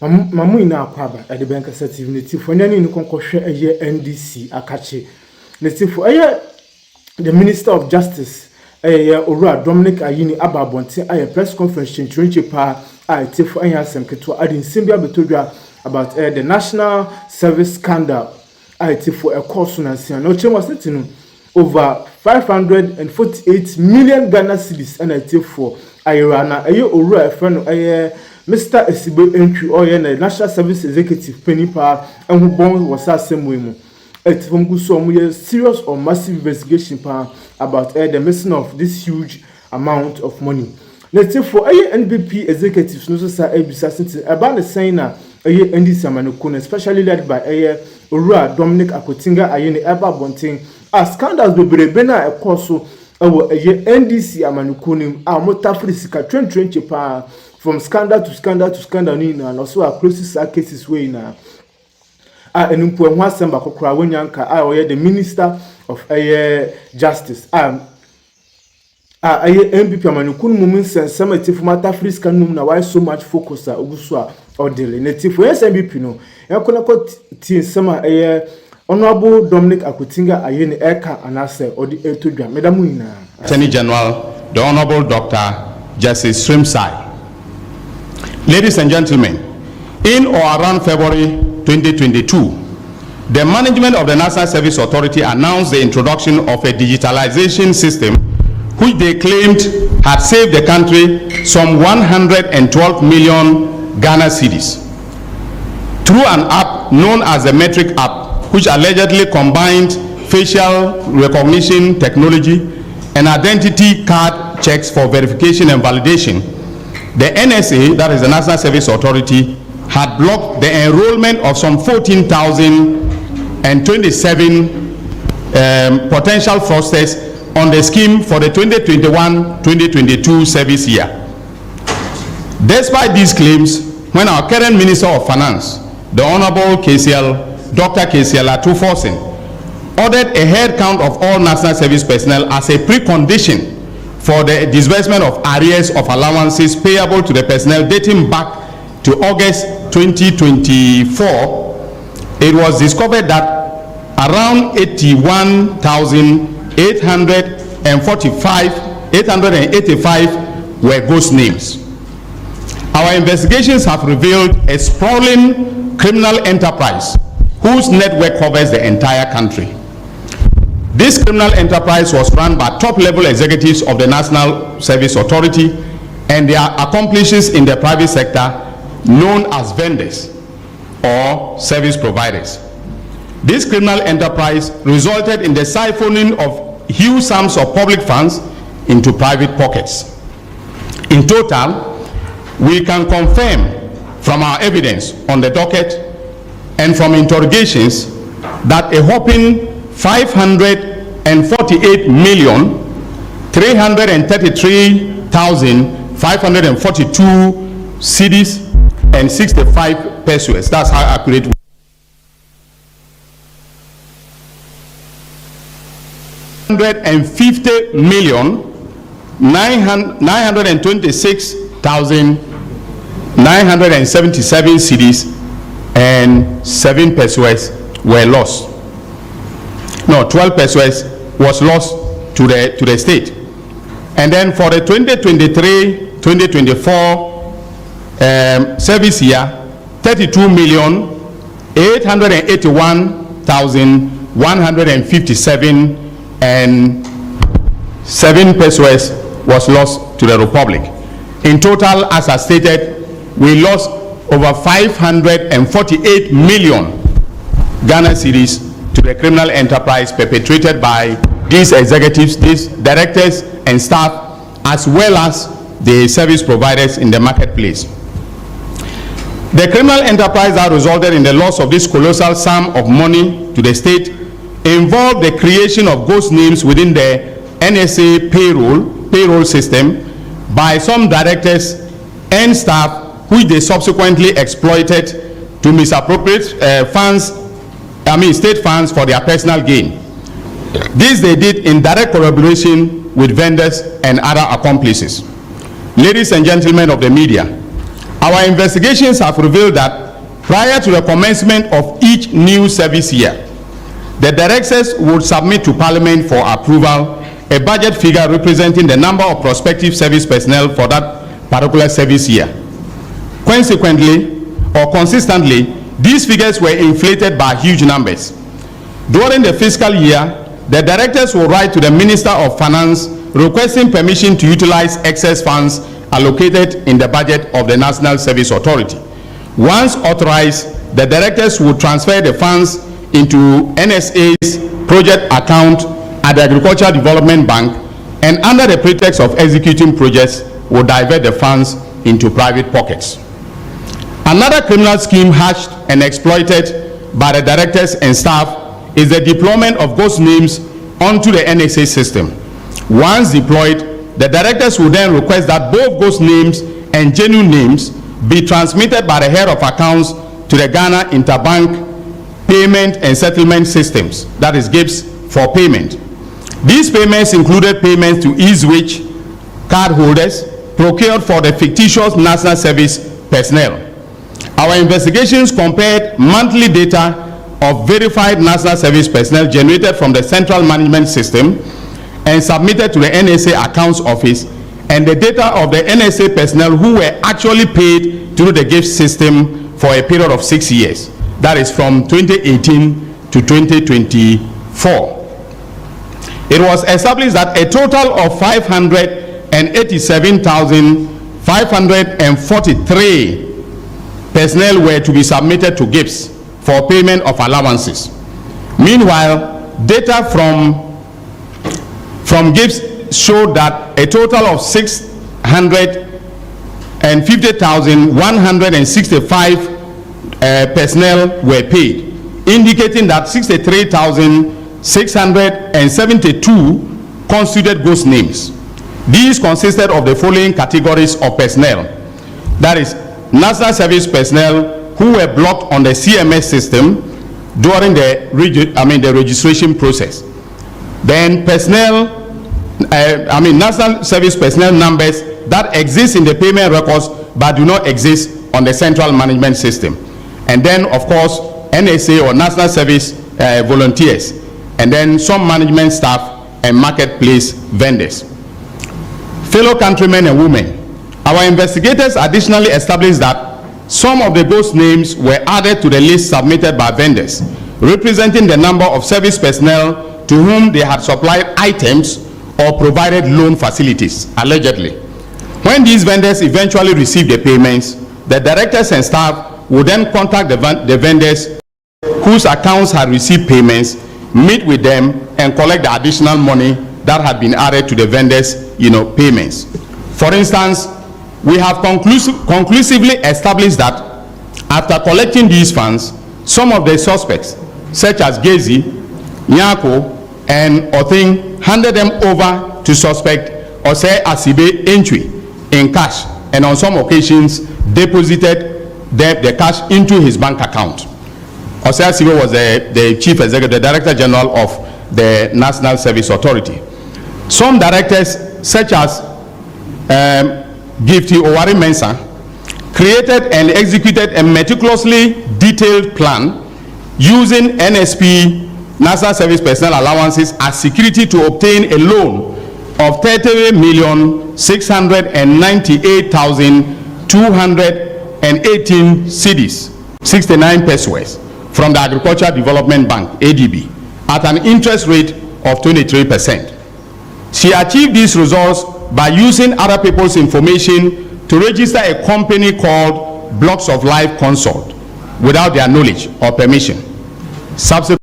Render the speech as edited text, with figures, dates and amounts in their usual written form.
Mamu ina akwaba at the bank certificate for any in concussion a year NDC Akachi. Let's see for the Minister of Justice Øver Dominic Ayine Ababonte a press conference in Trinchipa I take for any Keto adding Simbia Betodra about the National Service Scandal. I take for a course on and no change was sitting over 548 million Ghana cedis and I take for Ayana Øver friend Mr. Esibo entry or the National Service Executive Penny Power and who born was that same way. It's from Gusom serious or massive investigation power about the missing of this huge amount of money. Let's say for NBP executives, no sir, about the signer NDC Manukun, especially led by Øver Dominic Akotinga Ayine Ababonte, as Scandàl be bena a course our NDC Amanukunim, our motafrisika 2020 power. From scandal to scandal to scandal, and also our closest cases way now. And Umpuan Samba Kokra Wenyanka, the Minister of Justice. MPP Manukun moments and some matter frisk and now why so much focus at Uguswa or daily native for SMBP no. Yakonako Tin Summer Honorable Dominic Akotinga Ayine Eka and Ase or the Etuga, Medamuina. Attorney General, the Honorable Dr. Justice ссrèak. Ladies and gentlemen, in or around February 2022, the management of the National Service Authority announced the introduction of a digitalization system which they claimed had saved the country some 112 million Ghana cedis. Through an app known as the Metric app, which allegedly combined facial recognition technology and identity card checks for verification and validation, the NSA, that is the National Service Authority, had blocked the enrollment of some 14,027 potential fraudsters on the scheme for the 2021-2022 service year. Despite these claims, when our current Minister of Finance, the Honorable Dr. KCL Atuforsen, ordered a head count of all National Service personnel as a precondition for the disbursement of arrears of allowances payable to the personnel dating back to August 2024, it was discovered that around 885 were ghost names. Our investigations have revealed a sprawling criminal enterprise whose network covers the entire country. This criminal enterprise was run by top-level executives of the National Service Authority and their accomplices in the private sector, known as vendors or service providers. This criminal enterprise resulted in the siphoning of huge sums of public funds into private pockets. In total, we can confirm from our evidence on the docket and from interrogations that a whopping 548,333,542 cedis and 65 pesos. That's how accurate. 150,926,977 cedis and 7 pesos were lost. No, 12 pesos was lost to the state. And then for the 2023-2024 service year, 32,881,157 and 7 pesos was lost to the Republic. In total, as I stated, we lost over 548 million Ghana cedis to the criminal enterprise perpetrated by these executives, these directors and staff, as well as the service providers in the marketplace. The criminal enterprise that resulted in the loss of this colossal sum of money to the state involved the creation of ghost names within the NSA payroll system by some directors and staff, which they subsequently exploited to misappropriate state funds for their personal gain. This they did in direct collaboration with vendors and other accomplices. Ladies and gentlemen of the media, Our investigations have revealed that prior to the commencement of each new service year, the directors would submit to Parliament for approval a budget figure representing the number of prospective service personnel for that particular service year. Consequently, or consistently, these figures were inflated by huge numbers. During the fiscal year, the directors will write to the Minister of Finance requesting permission to utilize excess funds allocated in the budget of the National Service Authority. Once authorized, the directors will transfer the funds into NSA's project account at the Agricultural Development Bank, and under the pretext of executing projects, will divert the funds into private pockets. Another criminal scheme hatched and exploited by the directors and staff is the deployment of ghost names onto the NSA system. Once deployed, the directors will then request that both ghost names and genuine names be transmitted by the head of accounts to the Ghana Interbank Payment and Settlement Systems, that is GIPS, for payment. These payments included payments to Eastwich cardholders procured for the fictitious national service personnel. Our investigations compared monthly data of verified national service personnel generated from the central management system and submitted to the NSA accounts office, and the data of the NSA personnel who were actually paid through the gift system for a period of 6 years. That is from 2018 to 2024. It was established that a total of 587,543 personnel were to be submitted to GIPS for payment of allowances. Meanwhile, data from GIPS showed that a total of 650,165 personnel were paid, indicating that 63,672 constituted ghost names. These consisted of the following categories of personnel: that is, national service personnel who were blocked on the CMS system during the registration process. Then national service personnel numbers that exist in the payment records but do not exist on the central management system. And then, of course, NSA or national service volunteers, and then some management staff and marketplace vendors. Fellow countrymen and women, our investigators additionally established that some of the ghost names were added to the list submitted by vendors, representing the number of service personnel to whom they had supplied items or provided loan facilities, allegedly. When these vendors eventually received the payments, the directors and staff would then contact the vendors whose accounts had received payments, meet with them, and collect the additional money that had been added to the vendors' payments. For instance, we have conclusively established that after collecting these funds, some of the suspects, such as Gezi, Nyako, and Othing, handed them over to suspect Osei Asibe Entry in cash, and on some occasions deposited the cash into his bank account. Osei Asibe was the Chief Executive Director General of the National Service Authority. Some directors, such as Gifty Owari Mensah, created and executed a meticulously detailed plan using NSP, National Service Personnel Allowances, as security to obtain a loan of 30,698,218 cedis, 69 pesos, from the Agricultural Development Bank, ADB, at an interest rate of 23%. She achieved these results by using other people's information to register a company called Blocks of Life Consult without their knowledge or permission. Subsequently,